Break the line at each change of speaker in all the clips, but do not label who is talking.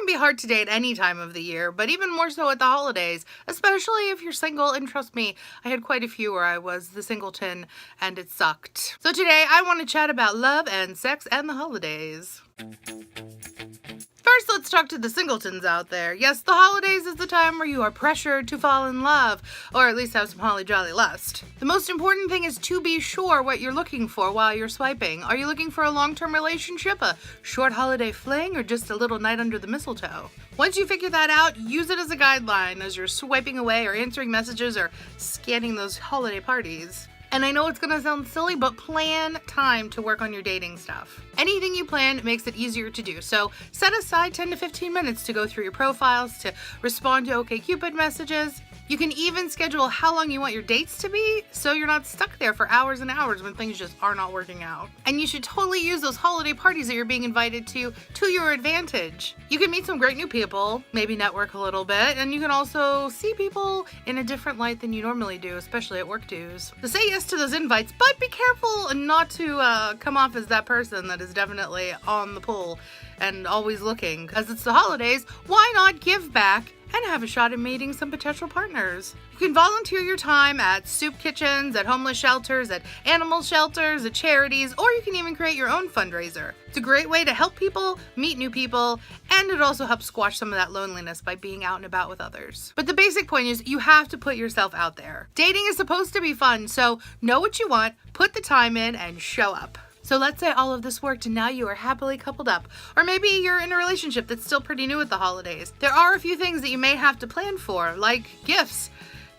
can be hard to date any time of the year, but even more so at the holidays, especially if you're single, and trust me, I had quite a few where I was the singleton and it sucked. So today I want to chat about love and sex and the holidays. First, let's talk to the singletons out there. Yes, the holidays is the time where you are pressured to fall in love, or at least have some holly jolly lust. The most important thing is to be sure what you're looking for while you're swiping. Are you looking for a long-term relationship, a short holiday fling, or just a little night under the mistletoe? Once you figure that out, use it as a guideline as you're swiping away or answering messages or scanning those holiday parties. And I know it's gonna sound silly, but plan time to work on your dating stuff. Anything you plan makes it easier to do. So set aside 10 to 15 minutes to go through your profiles, to respond to OkCupid messages. You can even schedule how long you want your dates to be, so you're not stuck there for hours and hours when things just are not working out. And you should totally use those holiday parties that you're being invited to your advantage. You can meet some great new people, maybe network a little bit, and you can also see people in a different light than you normally do, especially at work dues. So say yes to those invites, but be careful and not to come off as that person that is definitely on the pull and always looking. Because it's the holidays, why not give back and have a shot at meeting some potential partners? You can volunteer your time at soup kitchens, at homeless shelters, at animal shelters, at charities, or you can even create your own fundraiser. It's a great way to help people, meet new people, and it also helps squash some of that loneliness by being out and about with others. But the basic point is you have to put yourself out there. Dating is supposed to be fun, so know what you want, put the time in, and show up. So let's say all of this worked and now you are happily coupled up. Or maybe you're in a relationship that's still pretty new at the holidays. There are a few things that you may have to plan for, like gifts.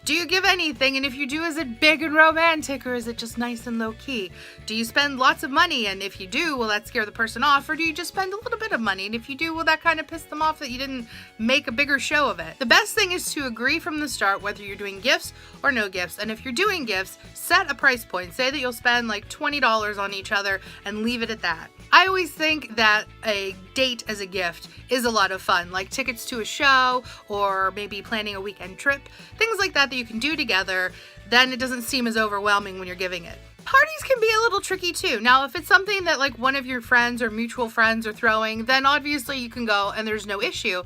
Do you give anything? And if you do, is it big and romantic or is it just nice and low-key? Do you spend lots of money? And if you do, will that scare the person off? Or do you just spend a little bit of money? And if you do, will that kind of piss them off that you didn't make a bigger show of it? The best thing is to agree from the start whether you're doing gifts or no gifts. And if you're doing gifts, set a price point. Say that you'll spend like $20 on each other and leave it at that. I always think that a date as a gift is a lot of fun, like tickets to a show or maybe planning a weekend trip, things like that that you can do together. Then it doesn't seem as overwhelming when you're giving it. Parties can be a little tricky too. Now, if it's something that like one of your friends or mutual friends are throwing, then obviously you can go and there's no issue.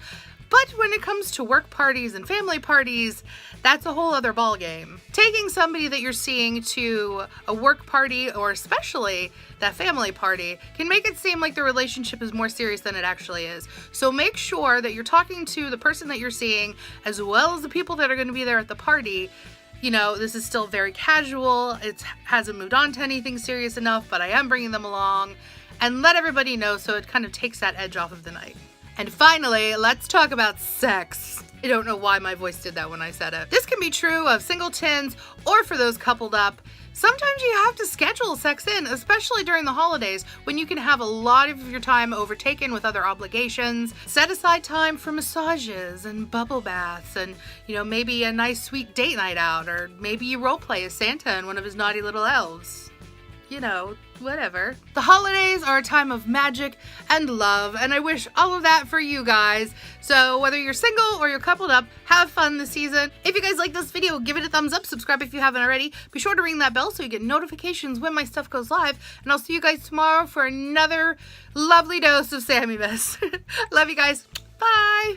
But when it comes to work parties and family parties, that's a whole other ballgame. Taking somebody that you're seeing to a work party, or especially that family party, can make it seem like the relationship is more serious than it actually is. So make sure that you're talking to the person that you're seeing, as well as the people that are going to be there at the party. You know, this is still very casual. It hasn't moved on to anything serious enough, but I am bringing them along. And let everybody know so it kind of takes that edge off of the night. And finally, let's talk about sex. I don't know why my voice did that when I said it. This can be true of singletons or for those coupled up. Sometimes you have to schedule sex in, especially during the holidays when you can have a lot of your time overtaken with other obligations. Set aside time for massages and bubble baths and, you know, maybe a nice sweet date night out, or maybe you role play as Santa and one of his naughty little elves. You know, whatever. The holidays are a time of magic and love, and I wish all of that for you guys. So whether you're single or you're coupled up, have fun this season. If you guys like this video, give it a thumbs up, subscribe if you haven't already. Be sure to ring that bell so you get notifications when my stuff goes live, and I'll see you guys tomorrow for another lovely dose of Samimas. Love you guys. Bye!